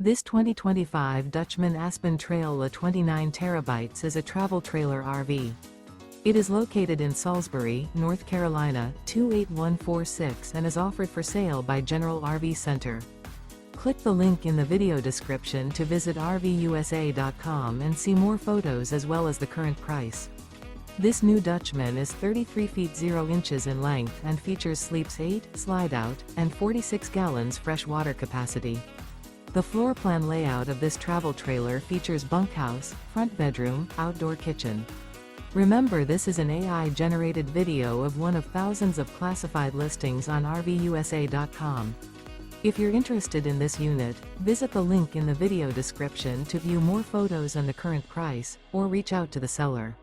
This 2025 Dutchmen Aspen Trail 29 terabytes is a travel trailer RV. It is located in Salisbury, North Carolina, 28146 and is offered for sale by General RV Center. Click the link in the video description to visit RVUSA.com and see more photos as well as the current price. This new Dutchman is 33 feet 0 inches in length and features sleeps 8, Slideout, and 46 gallons fresh water capacity. The floor plan layout of this travel trailer features bunkhouse, front bedroom, outdoor kitchen. Remember, this is an AI-generated video of one of thousands of classified listings on RVUSA.com. If you're interested in this unit, visit the link in the video description to view more photos and the current price, or reach out to the seller.